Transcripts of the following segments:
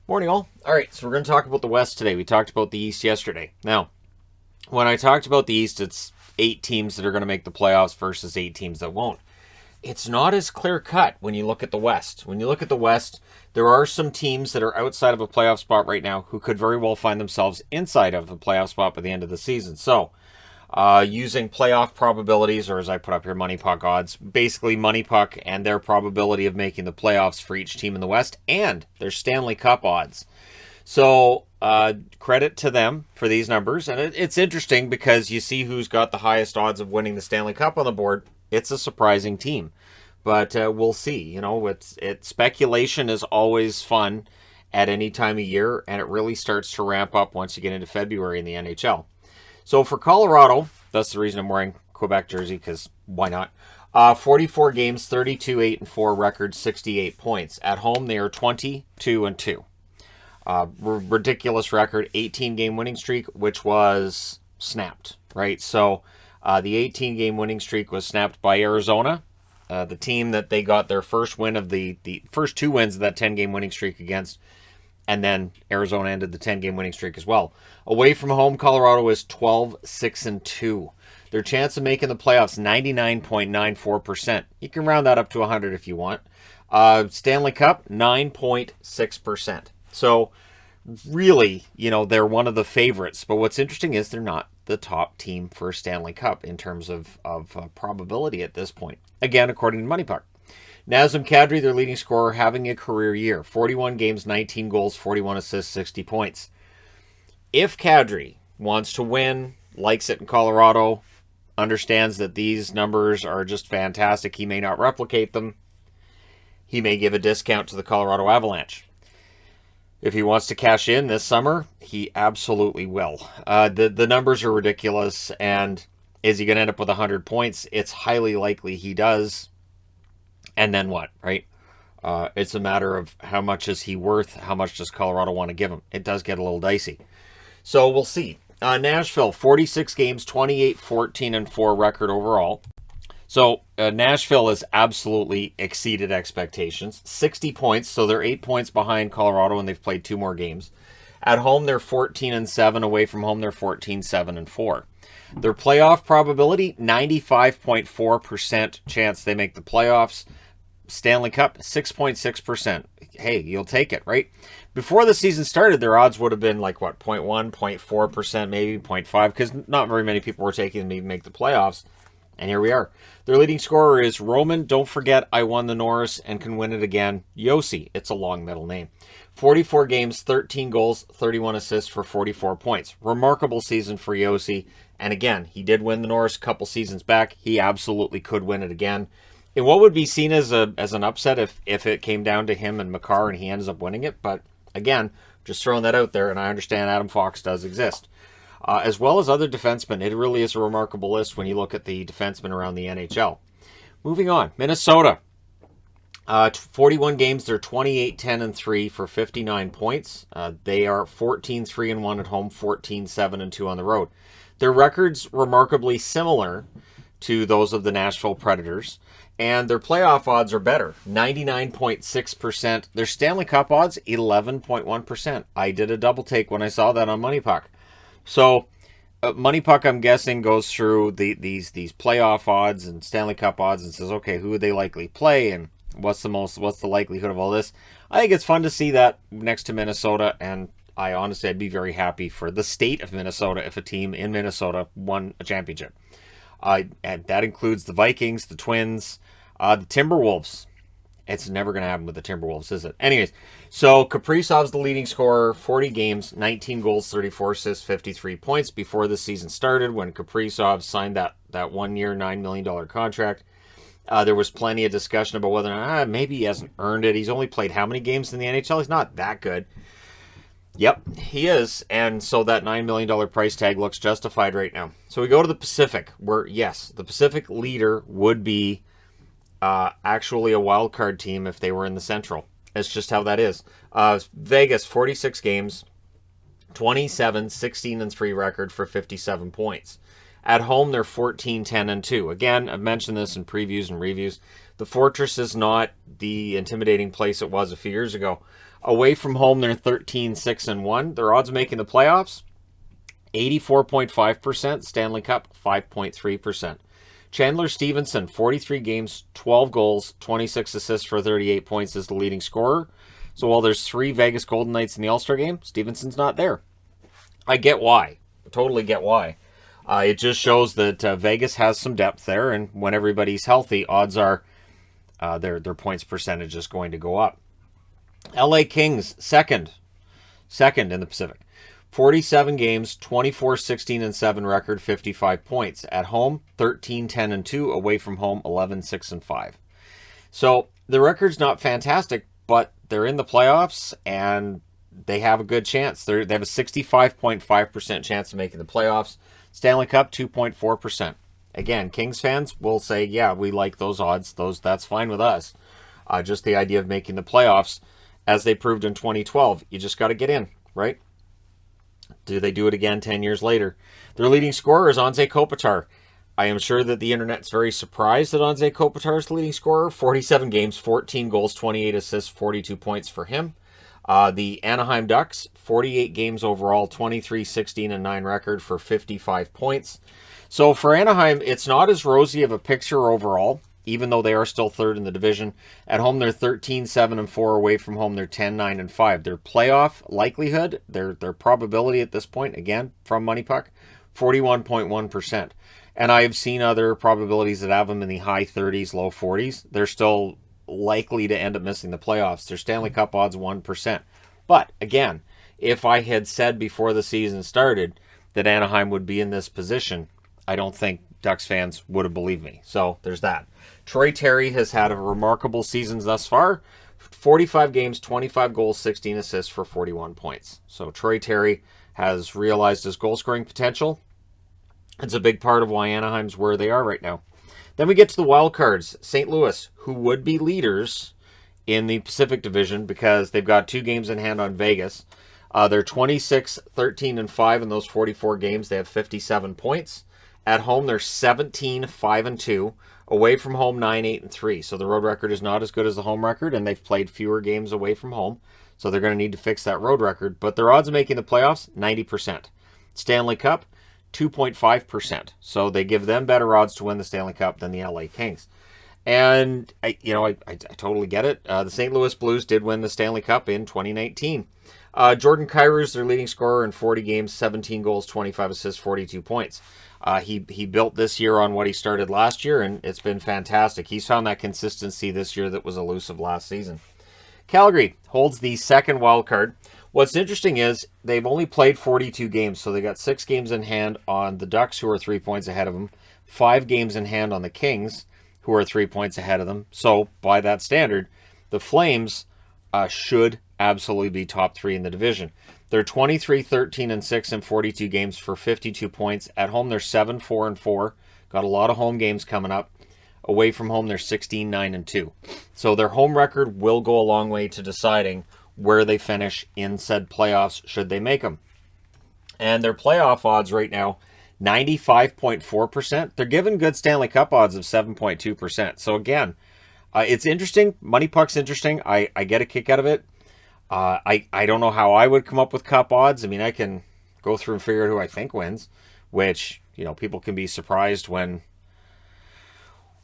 Morning, all. All right, so we're going to talk about the West today. We talked about the East yesterday. Now, when I talked about the East, it's 8 teams that are going to make the playoffs versus 8 teams that won't. It's not as clear-cut when you look at the West. When you look at the West, there are some teams that are outside of a playoff spot right now who could very well find themselves inside of a playoff spot by the end of the season. So, using playoff probabilities, or as I put up here, money puck odds, basically money puck and their probability of making the playoffs for each team in the West, and their Stanley Cup odds. So, credit to them for these numbers. And it's interesting because you see who's got the highest odds of winning the Stanley Cup on the board. It's a surprising team. But we'll see. You know, speculation is always fun at any time of year, and it really starts to ramp up once you get into February in the NHL. So for Colorado, that's the reason I'm wearing Quebec jersey, because why not? 44 games, 32-8-4 record, 68 points. At home, they are 22-2. Ridiculous record, 18-game winning streak, which was snapped, right? So the 18-game winning streak was snapped by Arizona, the team that they got their first win of the first 2 wins of that 10-game winning streak against. And then Arizona ended the 10-game winning streak as well. Away from home, Colorado is 12-6-2. Their chance of making the playoffs, 99.94%. You can round that up to 100 if you want. Stanley Cup, 9.6%. So, really, you know, they're one of the favorites. But what's interesting is they're not the top team for Stanley Cup in terms of probability at this point. Again, according to Money Puck. Nazem Kadri, their leading scorer, having a career year. 41 games, 19 goals, 41 assists, 60 points. If Kadri wants to win, likes it in Colorado, understands that these numbers are just fantastic, he may not replicate them, he may give a discount to the Colorado Avalanche. If he wants to cash in this summer, he absolutely will. The numbers are ridiculous, and is he going to end up with 100 points? It's highly likely he does. And then what, right? It's a matter of how much is he worth, how much does Colorado want to give him. It does get a little dicey. So we'll see. Nashville, 46 games, 28-14-4 record overall. So Nashville has absolutely exceeded expectations. 60 points, so they're 8 points behind Colorado, and they've played 2 more games. At home, they're 14-7. Away from home, they're 14-7-4. Their playoff probability, 95.4% chance they make the playoffs. Stanley Cup, 6.6%. Hey, you'll take it, right? Before the season started, their odds would have been like, what, 0.1, 0.4%, maybe 0.5, because not very many people were taking them to make the playoffs. And here we are. Their leading scorer is Roman. Don't forget, I won the Norris and can win it again. Yossi. It's a long middle name. 44 games, 13 goals, 31 assists for 44 points. Remarkable season for Yossi. And again, he did win the Norris a couple seasons back. He absolutely could win it again. In what would be seen as an upset if it came down to him and Makar and he ends up winning it. But again, just throwing that out there, and I understand Adam Fox does exist. As well as other defensemen. It really is a remarkable list when you look at the defensemen around the NHL. Moving on, Minnesota. 41 games, they're 28-10-3 for 59 points. They are 14-3-1 at home, 14-7-2 on the road. Their records remarkably similar to those of the Nashville Predators, and their playoff odds are better, 99.6%. Their Stanley Cup odds, 11.1%. I did a double take when I saw that on Money Puck. So, Money Puck, I'm guessing, goes through these playoff odds and Stanley Cup odds and says, okay, who would they likely play and what's the likelihood of all this? I think it's fun to see that next to Minnesota, and I'd be very happy for the state of Minnesota if a team in Minnesota won a championship. And that includes the Vikings, the Twins, the Timberwolves. It's never going to happen with the Timberwolves, is it? Anyways, so Kaprizov's the leading scorer, 40 games, 19 goals, 34 assists, 53 points before the season started when Kaprizov signed that 1-year, $9 million contract. There was plenty of discussion about whether or not maybe he hasn't earned it. He's only played how many games in the NHL? He's not that good. Yep, he is. And so that $9 million price tag looks justified right now. So we go to the Pacific, where, yes, the Pacific leader would be actually a wild card team if they were in the Central. It's just how that is. Vegas, 46 games, 27-16-3 record for 57 points. At home, they're 14-10-2. Again, I've mentioned this in previews and reviews. The Fortress is not the intimidating place it was a few years ago. Away from home, they're 13-6-1. Their odds of making the playoffs, 84.5%. Stanley Cup, 5.3%. Chandler Stevenson, 43 games, 12 goals, 26 assists for 38 points is the leading scorer. So while there's 3 Vegas Golden Knights in the All-Star game, Stevenson's not there. I get why. I totally get why. It just shows that Vegas has some depth there, and when everybody's healthy, odds are their points percentage is going to go up. LA Kings, second in the Pacific. 47 games, 24-16-7 record, 55 points. At home, 13-10-2. Away from home, 11-6-5. So the record's not fantastic, but they're in the playoffs and they have a good chance. They have a 65.5% chance of making the playoffs. Stanley Cup, 2.4%. Again, Kings fans will say, yeah, we like those odds. That's fine with us. Just the idea of making the playoffs, as they proved in 2012, you just got to get in, right? Do they do it again 10 years later? Their leading scorer is Anze Kopitar. I am sure that the internet's very surprised that Anze Kopitar is the leading scorer. 47 games, 14 goals, 28 assists, 42 points for him. The Anaheim Ducks, 48 games overall, 23-16-9 record for 55 points. So for Anaheim, it's not as rosy of a picture overall, even though they are still third in the division. At home, they're 13-7-4. Away from home, they're 10-9-5. Their playoff likelihood, their probability at this point, again, from Money Puck, 41.1%. And I've seen other probabilities that have them in the high 30s, low 40s. They're still likely to end up missing the playoffs. Their Stanley Cup odds, 1%. But, again, if I had said before the season started that Anaheim would be in this position, I don't think Ducks fans would have believed me. So, there's that. Troy Terry has had a remarkable season thus far. 45 games, 25 goals, 16 assists for 41 points. So, Troy Terry has realized his goal-scoring potential. It's a big part of why Anaheim's where they are right now. Then we get to the wild cards. St. Louis, who would be leaders in the Pacific Division because they've got 2 games in hand on Vegas. They're 26-13-5 in those 44 games. They have 57 points. At home, they're 17-5-2. Away from home, 9-8-3. So the road record is not as good as the home record, and they've played fewer games away from home. So they're going to need to fix that road record. But their odds of making the playoffs, 90%. Stanley Cup, 2.5%. So they give them better odds to win the Stanley Cup than the LA Kings. And, I totally get it. The St. Louis Blues did win the Stanley Cup in 2019. Jordan Kyrou, their leading scorer in 40 games, 17 goals, 25 assists, 42 points. He built this year on what he started last year, and it's been fantastic. He's found that consistency this year that was elusive last season. Calgary holds the second wild card. What's interesting is they've only played 42 games, so they got 6 games in hand on the Ducks, who are 3 points ahead of them, 5 games in hand on the Kings, who are 3 points ahead of them. So, by that standard, the Flames should absolutely be top 3 in the division. They're 23-13-6 in 42 games for 52 points. At home, they're 7-4-4. Got a lot of home games coming up. Away from home, they're 16-9-2. So their home record will go a long way to deciding where they finish in said playoffs should they make them. And their playoff odds right now, 95.4%. They're given good Stanley Cup odds of 7.2%. So again, it's interesting. Money Puck's interesting. I get a kick out of it. I don't know how I would come up with cup odds. I mean, I can go through and figure out who I think wins, which, people can be surprised when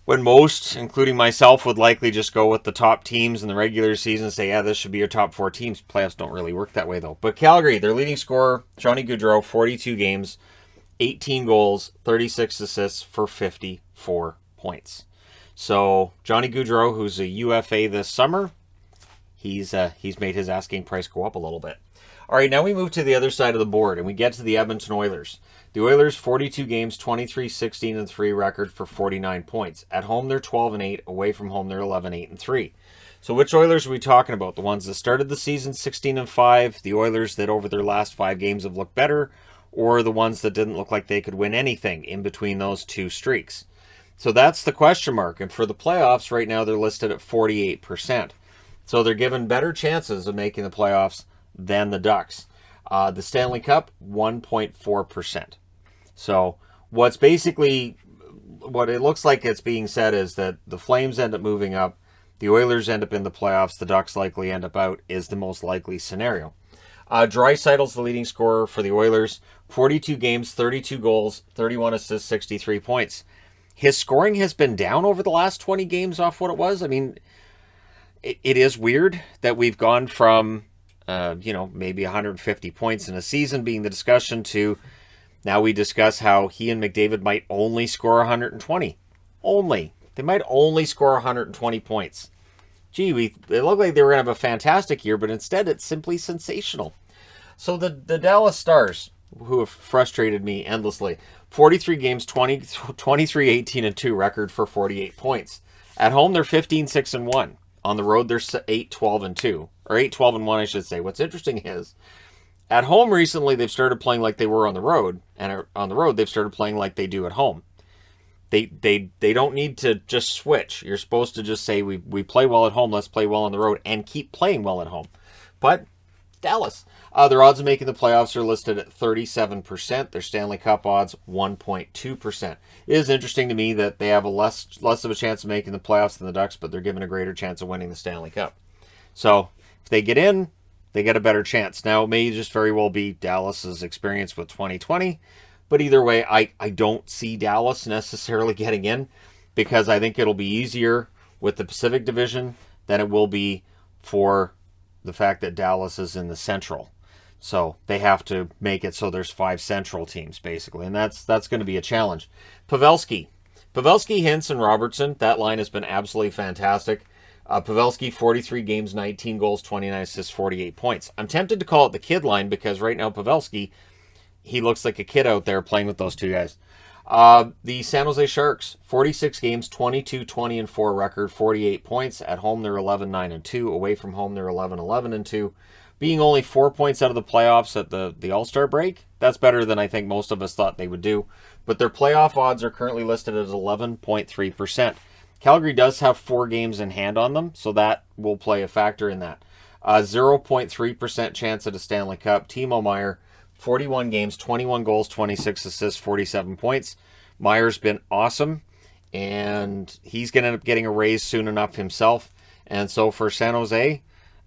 most, including myself, would likely just go with the top teams in the regular season and say, yeah, this should be your top 4 teams. Playoffs don't really work that way, though. But Calgary, their leading scorer, Johnny Gaudreau, 42 games, 18 goals, 36 assists for 54 points. So Johnny Gaudreau, who's a UFA this summer, he's made his asking price go up a little bit. All right, now we move to the other side of the board, and we get to the Edmonton Oilers. The Oilers, 42 games, 23-16-3 record for 49 points. At home, they're 12-8. Away from home, they're 11-8-3. So which Oilers are we talking about? The ones that started the season 16-5, the Oilers that over their last 5 games have looked better, or the ones that didn't look like they could win anything in between those 2 streaks? So that's the question mark. And for the playoffs, right now, they're listed at 48%. So they're given better chances of making the playoffs than the Ducks. The Stanley Cup, 1.4%. So what it looks like it's being said is that the Flames end up moving up, The Oilers end up in the playoffs. The Ducks likely end up out is the most likely scenario. Draisaitl's the leading scorer for the Oilers. 42 games, 32 goals, 31 assists, 63 points. His scoring has been down over the last 20 games off what it was. I mean, it is weird that we've gone from, maybe 150 points in a season being the discussion to now we discuss how he and McDavid might only score 120. Only. They might only score 120 points. Gee, it looked like they were going to have a fantastic year, but instead it's simply sensational. So the Dallas Stars, who have frustrated me endlessly, 43 games, 23, 18, and 2 record for 48 points. At home, they're 15, 6, and 1. On the road, they're 8, 12, and 2. Or 8, 12, and 1, I should say. What's interesting is, at home recently, they've started playing like they were on the road. And on the road, they've started playing like they do at home. They don't need to just switch. You're supposed to just say, we play well at home, let's play well on the road, and keep playing well at home. But Dallas, their odds of making the playoffs are listed at 37%. Their Stanley Cup odds, 1.2%. It is interesting to me that they have a less of a chance of making the playoffs than the Ducks, but they're given a greater chance of winning the Stanley Cup. So if they get in, they get a better chance. Now, it may just very well be Dallas's experience with 2020. But either way, I don't see Dallas necessarily getting in because I think it'll be easier with the Pacific Division than it will be for the fact that Dallas is in the Central. So they have to make it so there's 5 Central teams, basically. And that's going to be a challenge. Pavelski, Hintz, and Robertson, that line has been absolutely fantastic. Pavelski, 43 games, 19 goals, 29 assists, 48 points. I'm tempted to call it the kid line because right now Pavelski, he looks like a kid out there playing with those two guys. The San Jose Sharks, 46 games, 22, 20, and 4 record, 48 points. At home, they're 11, 9, and 2. Away from home, they're 11, 11, and 2. Being only 4 points out of the playoffs at the All-Star break, that's better than I think most of us thought they would do. But their playoff odds are currently listed at 11.3%. Calgary does have 4 games in hand on them, so that will play a factor in that. 0.3% chance at a Stanley Cup. Timo Meier, 41 games, 21 goals, 26 assists, 47 points. Meier's been awesome, and he's going to end up getting a raise soon enough himself. And so for San Jose,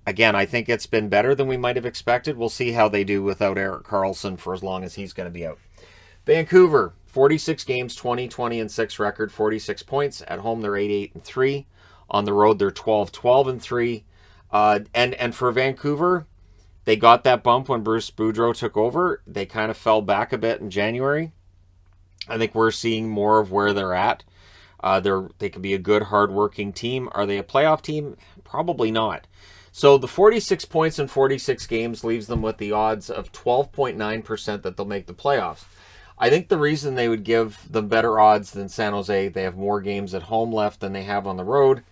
again, I think it's been better than we might have expected. We'll see how they do without Erik Karlsson for as long as he's going to be out. Vancouver, 46 games, 20, 20, and 6 record, 46 points. At home, they're 8, 8, and 3. On the road, they're 12, 12, and 3. And for Vancouver, they got that bump when Bruce Boudreau took over. They kind of fell back a bit in January. I think we're seeing more of where they're at. They could be a good, hard-working team. Are they a playoff team? Probably not. So the 46 points in 46 games leaves them with the odds of 12.9% that they'll make the playoffs. I think the reason they would give them better odds than San Jose, they have more games at home left than they have on the road.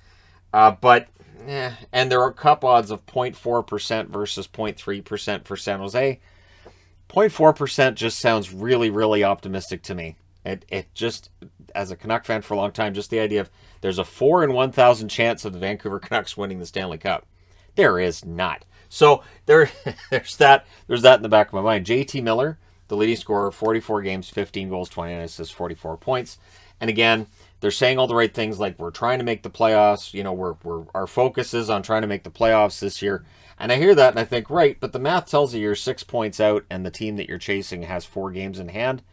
And there are cup odds of 0.4% versus 0.3% for San Jose. 0.4% just sounds really, really optimistic to me. It just, as a Canuck fan for a long time, just the idea of there's a 4 in 1,000 chance of the Vancouver Canucks winning the Stanley Cup. There is not. So there's that in the back of my mind. JT Miller, the leading scorer, 44 games, 15 goals, 29 assists, 44 points. And again, they're saying all the right things like we're trying to make the playoffs. Our focus is on trying to make the playoffs this year. And I hear that and I think, right, but the math tells you you're 6 points out and the team that you're chasing has 4 games in hand.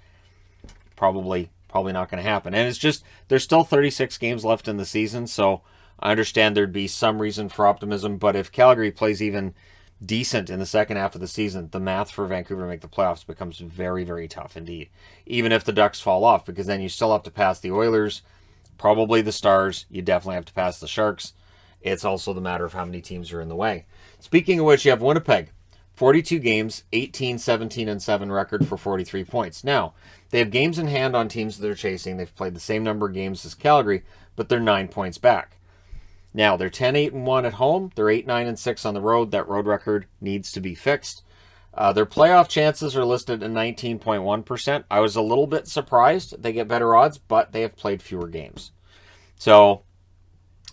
Probably not going to happen. And it's just, there's still 36 games left in the season, so I understand there'd be some reason for optimism. But if Calgary plays even decent in the second half of the season, the math for Vancouver to make the playoffs becomes very, very tough indeed. Even if the Ducks fall off, because then you still have to pass the Oilers, probably the Stars. You definitely have to pass the Sharks. It's also the matter of how many teams are in the way. Speaking of which, you have Winnipeg. 42 games, 18, 17, and 7 record for 43 points. Now, they have games in hand on teams that they're chasing. They've played the same number of games as Calgary, but they're 9 points back. Now, they're 10, 8, and 1 at home. They're 8, 9, and 6 on the road. That road record needs to be fixed. Their playoff chances are listed at 19.1%. I was a little bit surprised they get better odds, but they have played fewer games. So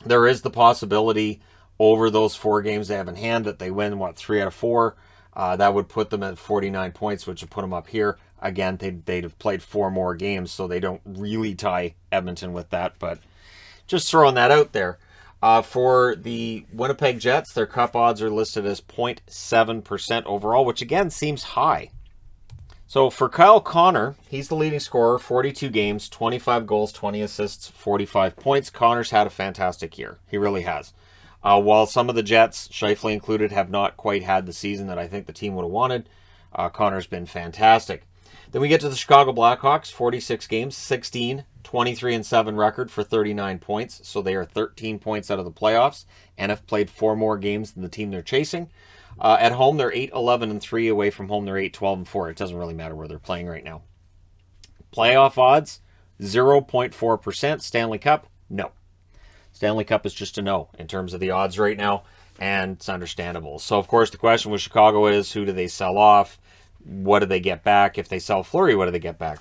there is the possibility over those 4 games they have in hand that they win, 3 out of 4. That would put them at 49 points, which would put them up here. Again, they'd have played 4 more games, so they don't really tie Edmonton with that, but just throwing that out there. For the Winnipeg Jets, their cup odds are listed as 0.7% overall, which again seems high. So for Kyle Connor, he's the leading scorer, 42 games, 25 goals, 20 assists, 45 points. Connor's had a fantastic year. He really has. While some of the Jets, Scheifele included, have not quite had the season that I think the team would have wanted, Connor's been fantastic. Then we get to the Chicago Blackhawks, 46 games, 16, 23-7 record for 39 points. So they are 13 points out of the playoffs and have played 4 more games than the team they're chasing. At home, they're 8-11-3. Away from home, they're 8-12-4. It doesn't really matter where they're playing right now. Playoff odds, 0.4%. Stanley Cup, no. Stanley Cup is just a no in terms of the odds right now, and it's understandable. So, of course, the question with Chicago is, who do they sell off? What do they get back? If they sell Fleury, what do they get back?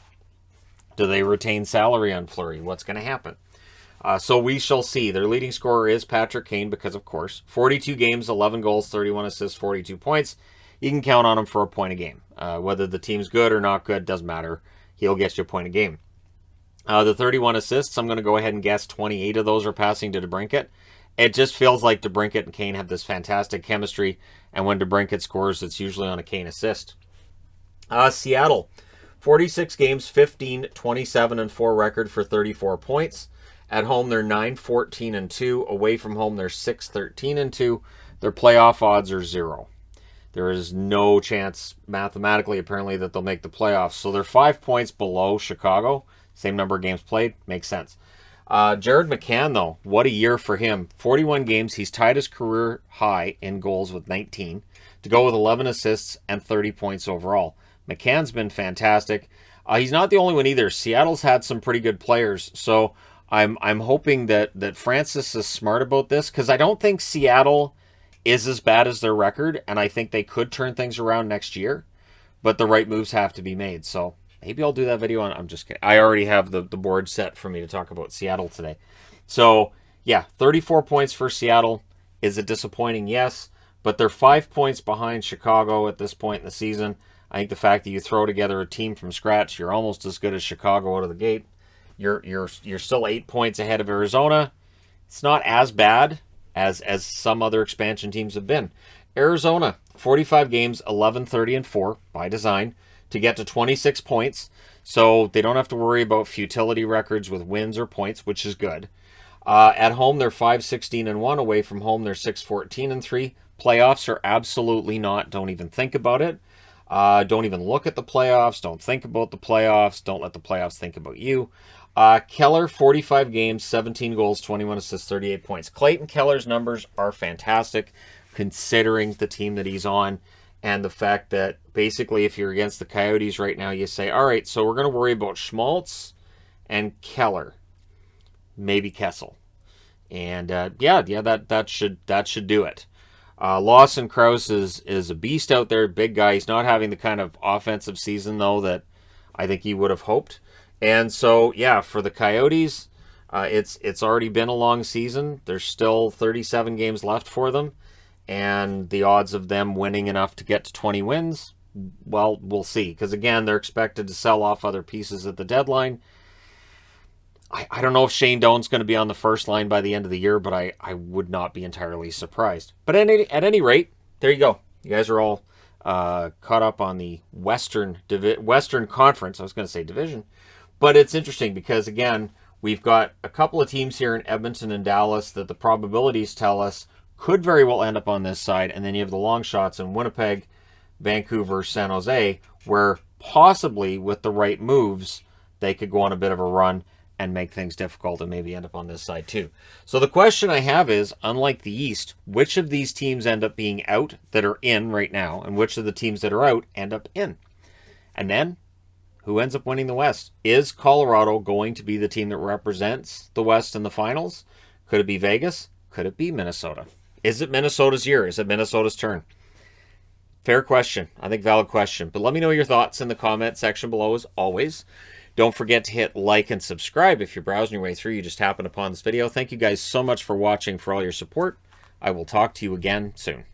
Do they retain salary on Fleury? What's going to happen? So we shall see. Their leading scorer is Patrick Kane because, of course, 42 games, 11 goals, 31 assists, 42 points. You can count on him for a point a game. Whether the team's good or not good, doesn't matter. He'll get you a point a game. The 31 assists, I'm going to go ahead and guess 28 of those are passing to DeBrincat. It just feels like DeBrincat and Kane have this fantastic chemistry, and when DeBrincat scores, it's usually on a Kane assist. Seattle, 46 games, 15, 27-4 record for 34 points. At home, they're 9-14-2. Away from home, they're 6-13-2. Their playoff odds are 0. There is no chance, mathematically, apparently, that they'll make the playoffs. So they're 5 points below Chicago. Same number of games played. Makes sense. Jared McCann, though, what a year for him. 41 games. He's tied his career high in goals with 19. To go with 11 assists and 30 points overall. McCann's been fantastic. He's not the only one either. Seattle's had some pretty good players. So I'm hoping that Francis is smart about this, because I don't think Seattle is as bad as their record, and I think they could turn things around next year, but the right moves have to be made. So maybe I'll do that video on. I'm just kidding. I already have the board set for me to talk about Seattle today. So yeah, 34 points for Seattle. Is it disappointing? Yes, but they're 5 points behind Chicago at this point in the season. I think the fact that you throw together a team from scratch, you're almost as good as Chicago out of the gate. You're still 8 points ahead of Arizona. It's not as bad as some other expansion teams have been. Arizona, 45 games, 11-30-4 by design to get to 26 points. So they don't have to worry about futility records with wins or points, which is good. At home, they're 5-16-1. Away from home, they're 6-14-3. Playoffs are absolutely not. Don't even think about it. Don't even look at the playoffs. Don't think about the playoffs. Don't let the playoffs think about you. Keller, 45 games, 17 goals, 21 assists, 38 points. Clayton Keller's numbers are fantastic, considering the team that he's on, and the fact that basically if you're against the Coyotes right now, you say, all right, so we're going to worry about Schmaltz and Keller, maybe Kessel. And that should do it. Lawson Krause is a beast out there, big guy. He's not having the kind of offensive season, though, that I think he would have hoped. And so, yeah, for the Coyotes, it's already been a long season. There's still 37 games left for them. And the odds of them winning enough to get to 20 wins, well, we'll see. Because, again, they're expected to sell off other pieces at the deadline. I don't know if Shane Doan's going to be on the first line by the end of the year, but I would not be entirely surprised. But at any rate, there you go. You guys are all caught up on the Western Conference. I was going to say division. But it's interesting because, again, we've got a couple of teams here in Edmonton and Dallas that the probabilities tell us could very well end up on this side. And then you have the long shots in Winnipeg, Vancouver, San Jose, where possibly with the right moves, they could go on a bit of a run and make things difficult and maybe end up on this side too. So the question I have is, unlike the East, which of these teams end up being out that are in right now, and which of the teams that are out end up in? And then, who ends up winning the West? Is Colorado going to be the team that represents the West in the finals? Could it be Vegas? Could it be Minnesota? Is it Minnesota's year? Is it Minnesota's turn? Fair question. I think valid question. But let me know your thoughts in the comment section below as always. Don't forget to hit like and subscribe if you're browsing your way through. You just happened upon this video. Thank you guys so much for watching, for all your support. I will talk to you again soon.